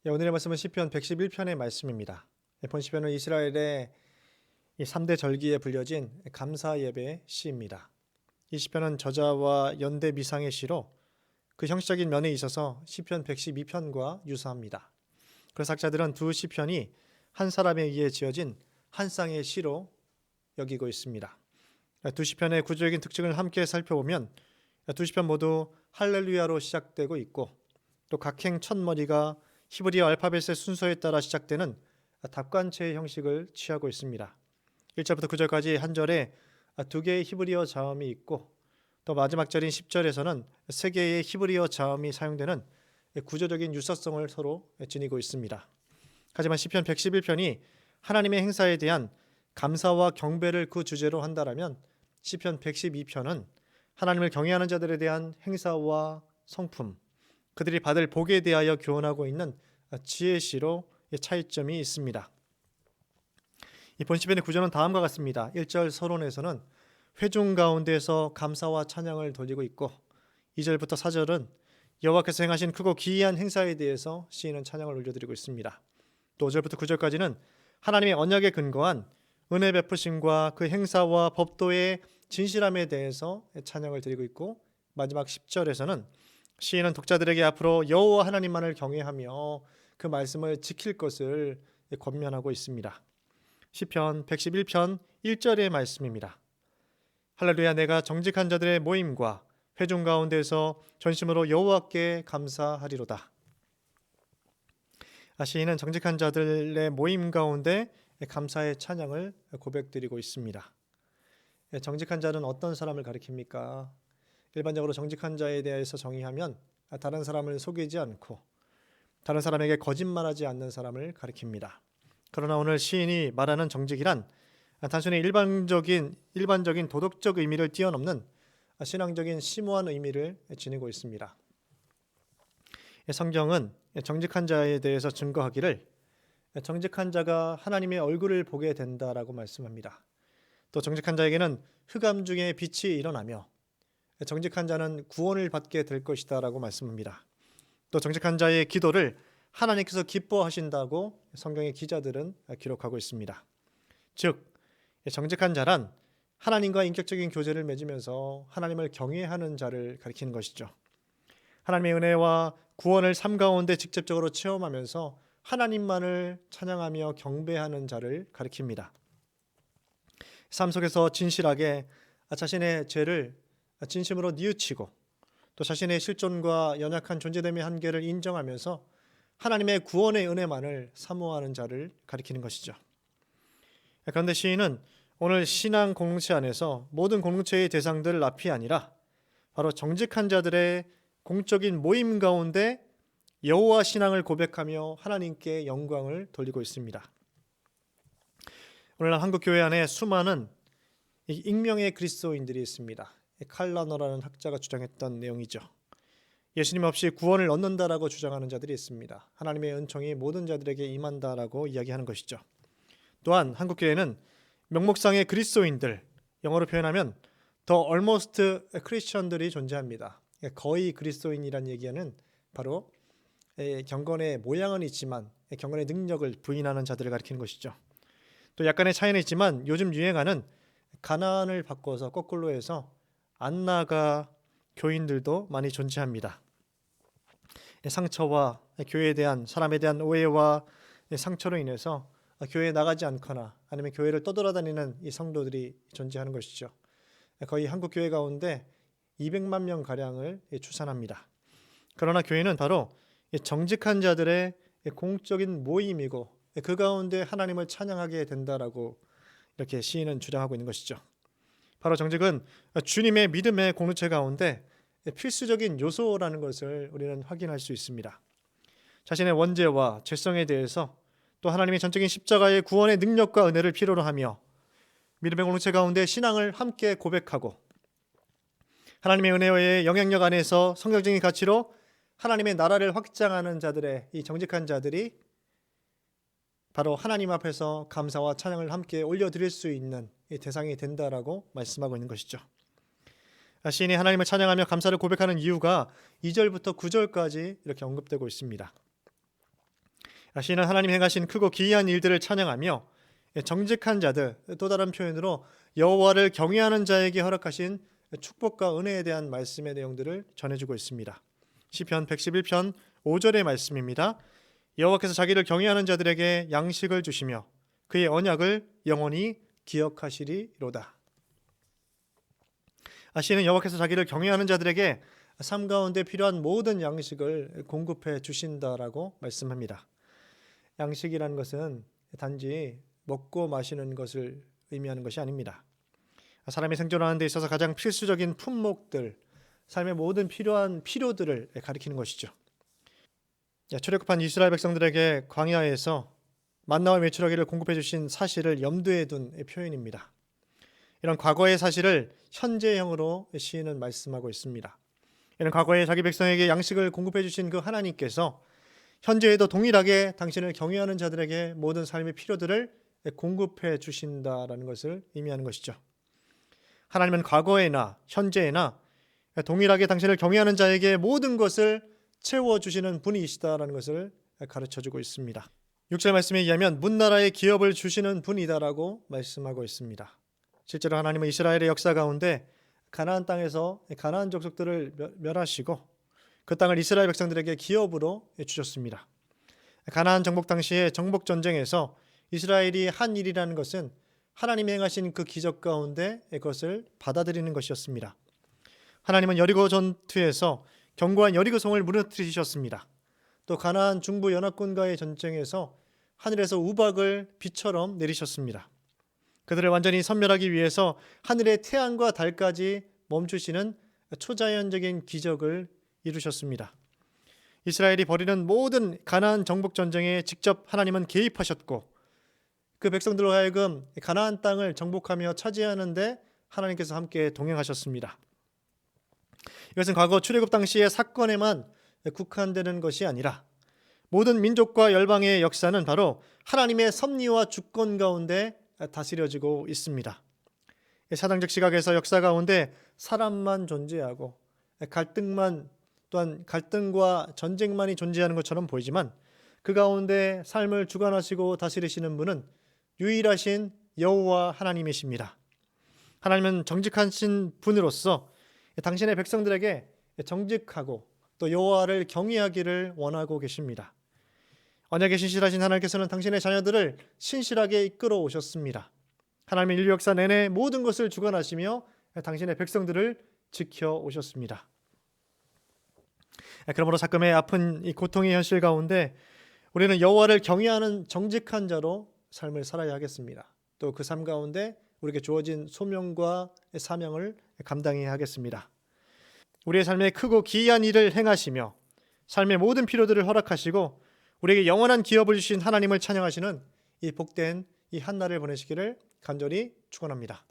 오늘의 말씀은 시편 111편의 말씀입니다. 본 시편은 이스라엘의 이 3대 절기에 불려진 감사 예배 시입니다. 이 시편은 저자와 연대 미상의 시로 그 형식적인 면에 있어서 시편 112편과 유사합니다. 그래서 학자들은 두 시편이 한 사람에 의해 지어진 한 쌍의 시로 여기고 있습니다. 두 시편의 구조적인 특징을 함께 살펴보면 두 시편 모두 할렐루야로 시작되고 있고 또 각행 첫머리가 히브리어 알파벳의 순서에 따라 시작되는 답관체의 형식을 취하고 있습니다. 1절부터 9절까지 한 절에 두 개의 히브리어 자음이 있고 또 마지막 절인 10절에서는 세 개의 히브리어 자음이 사용되는 구조적인 유사성을 서로 지니고 있습니다. 하지만 시편 111편이 하나님의 행사에 대한 감사와 경배를 그 주제로 한다면 시편 112편은 하나님을 경외하는 자들에 대한 행사와 성품, 그들이 받을 복에 대하여 교훈하고 있는 지혜시로 차이점이 있습니다. 이 본시편의 구조는 다음과 같습니다. 1절 서론에서는 회중 가운데서 감사와 찬양을 돌리고 있고 2절부터 4절은 여호와께서 행하신 크고 기이한 행사에 대해서 시인은 찬양을 올려드리고 있습니다. 또 5절부터 9절까지는 하나님의 언약에 근거한 은혜 베푸심과 그 행사와 법도의 진실함에 대해서 찬양을 드리고 있고 마지막 10절에서는 시인은 독자들에게 앞으로 여호와 하나님만을 경외하며 그 말씀을 지킬 것을 권면하고 있습니다. 시편 111편 1절의 말씀입니다. 할렐루야, 내가 정직한 자들의 모임과 회중 가운데서 전심으로 여호와께 감사하리로다. 시인은 정직한 자들의 모임 가운데 감사의 찬양을 고백드리고 있습니다. 정직한 자는 어떤 사람을 가리킵니까? 일반적으로 정직한 자에 대해서 정의하면 다른 사람을 속이지 않고 다른 사람에게 거짓말하지 않는 사람을 가리킵니다. 그러나 오늘 시인이 말하는 정직이란 단순히 일반적인 도덕적 의미를 뛰어넘는 신앙적인 심오한 의미를 지니고 있습니다. 성경은 정직한 자에 대해서 증거하기를 정직한 자가 하나님의 얼굴을 보게 된다라고 말씀합니다. 또 정직한 자에게는 흑암 중에 빛이 일어나며 정직한 자는 구원을 받게 될 것이다 라고 말씀합니다. 또 정직한 자의 기도를 하나님께서 기뻐하신다고 성경의 기자들은 기록하고 있습니다. 즉 정직한 자란 하나님과 인격적인 교제를 맺으면서 하나님을 경외하는 자를 가리키는 것이죠. 하나님의 은혜와 구원을 삶 가운데 직접적으로 체험하면서 하나님만을 찬양하며 경배하는 자를 가리킵니다. 삶 속에서 진실하게 자신의 죄를 진심으로 뉘우치고 또 자신의 실존과 연약한 존재됨의 한계를 인정하면서 하나님의 구원의 은혜만을 사모하는 자를 가리키는 것이죠. 그런데 시인은 오늘 신앙 공동체 안에서 모든 공동체의 대상들 앞이 아니라 바로 정직한 자들의 공적인 모임 가운데 여호와 신앙을 고백하며 하나님께 영광을 돌리고 있습니다. 오늘날 한국 교회 안에 수많은 익명의 그리스도인들이 있습니다. 칼라너라는 학자가 주장했던 내용이죠. 예수님 없이 구원을 얻는다라고 주장하는 자들이 있습니다. 하나님의 은총이 모든 자들에게 임한다라고 이야기하는 것이죠. 또한 한국 교회는 명목상의 그리스도인들, 영어로 표현하면 The Almost Christian들이 존재합니다. 거의 그리스도인이란 얘기는 바로 경건의 모양은 있지만 경건의 능력을 부인하는 자들을 가리키는 것이죠. 또 약간의 차이는 있지만 요즘 유행하는 가나안을 바꿔서 거꾸로 해서 안나가 교인들도 많이 존재합니다. 상처와 교회에 대한 사람에 대한 오해와 상처로 인해서 교회에 나가지 않거나 아니면 교회를 떠돌아다니는 이 성도들이 존재하는 것이죠. 거의 한국 교회 가운데 200만 명 가량을 추산합니다. 그러나 교회는 바로 정직한 자들의 공적인 모임이고 그 가운데 하나님을 찬양하게 된다라고 이렇게 시인은 주장하고 있는 것이죠. 바로 정직은 주님의 믿음의 공동체 가운데 필수적인 요소라는 것을 우리는 확인할 수 있습니다. 자신의 원죄와 죄성에 대해서 또 하나님의 전적인 십자가의 구원의 능력과 은혜를 필요로 하며 믿음의 공동체 가운데 신앙을 함께 고백하고 하나님의 은혜의 영향력 안에서 성경적인 가치로 하나님의 나라를 확장하는 자들의 이 정직한 자들이 바로 하나님 앞에서 감사와 찬양을 함께 올려드릴 수 있는 이 대상이 된다라고 말씀하고 있는 것이죠. 시인이 하나님을 찬양하며 감사를 고백하는 이유가 2절부터 9절까지 이렇게 언급되고 있습니다. 시인은 하나님 행하신 크고 기이한 일들을 찬양하며 정직한 자들, 또 다른 표현으로 여호와를 경외하는 자에게 허락하신 축복과 은혜에 대한 말씀의 내용들을 전해주고 있습니다. 시편 111편 5절의 말씀입니다. 여호와께서 자기를 경외하는 자들에게 양식을 주시며 그의 언약을 영원히 기억하시리로다. 시인은 여호와께서 자기를 경외하는 자들에게 삶 가운데 필요한 모든 양식을 공급해 주신다라고 말씀합니다. 양식이라는 것은 단지 먹고 마시는 것을 의미하는 것이 아닙니다. 사람이 생존하는 데 있어서 가장 필수적인 품목들, 삶의 모든 필요한 필요들을 가리키는 것이죠. 출애굽한 이스라엘 백성들에게 광야에서 만나와 메추라기를 공급해 주신 사실을 염두에 둔 표현입니다. 이런 과거의 사실을 현재형으로 시인은 말씀하고 있습니다. 이는 과거에 자기 백성에게 양식을 공급해 주신 그 하나님께서 현재에도 동일하게 당신을 경외하는 자들에게 모든 삶의 필요들을 공급해 주신다라는 것을 의미하는 것이죠. 하나님은 과거에나 현재에나 동일하게 당신을 경외하는 자에게 모든 것을 채워주시는 분이시다라는 것을 가르쳐주고 있습니다. 6절 말씀에 의하면 문나라의 기업을 주시는 분이다라고 말씀하고 있습니다. 실제로 하나님은 이스라엘의 역사 가운데 가나안 땅에서 가나안 족속들을 멸하시고 그 땅을 이스라엘 백성들에게 기업으로 주셨습니다. 가나안 정복 당시의 정복 전쟁에서 이스라엘이 한 일이라는 것은 하나님이 행하신 그 기적 가운데 그것을 받아들이는 것이었습니다. 하나님은 여리고 전투에서 견고한 여리고성을 무너뜨리셨습니다. 또 가나안 중부 연합군과의 전쟁에서 하늘에서 우박을 비처럼 내리셨습니다. 그들을 완전히 섬멸하기 위해서 하늘의 태양과 달까지 멈추시는 초자연적인 기적을 이루셨습니다. 이스라엘이 벌이는 모든 가나안 정복 전쟁에 직접 하나님은 개입하셨고 그 백성들로 하여금 가나안 땅을 정복하며 차지하는 데 하나님께서 함께 동행하셨습니다. 이것은 과거 출애굽 당시의 사건에만 국한되는 것이 아니라 모든 민족과 열방의 역사는 바로 하나님의 섭리와 주권 가운데 다스려지고 있습니다. 사당적 시각에서 역사 가운데 사람만 존재하고 갈등만 또한 갈등과 전쟁만이 존재하는 것처럼 보이지만 그 가운데 삶을 주관하시고 다스리시는 분은 유일하신 여호와 하나님이십니다. 하나님은 정직하신 분으로서 당신의 백성들에게 정직하고 또 여호와를 경외하기를 원하고 계십니다. 언약에 신실하신 하나님께서는 당신의 자녀들을 신실하게 이끌어 오셨습니다. 하나님의 인류 역사 내내 모든 것을 주관하시며 당신의 백성들을 지켜 오셨습니다. 그러므로 가끔의 아픈 이 고통의 현실 가운데 우리는 여호와를 경외하는 정직한 자로 삶을 살아야 하겠습니다. 또 그 삶 가운데 우리에게 주어진 소명과 사명을 감당해야 하겠습니다. 우리의 삶에 크고 기이한 일을 행하시며 삶의 모든 필요들을 허락하시고 우리에게 영원한 기업을 주신 하나님을 찬양하시는 이 복된 이 한날을 보내시기를 간절히 축원합니다.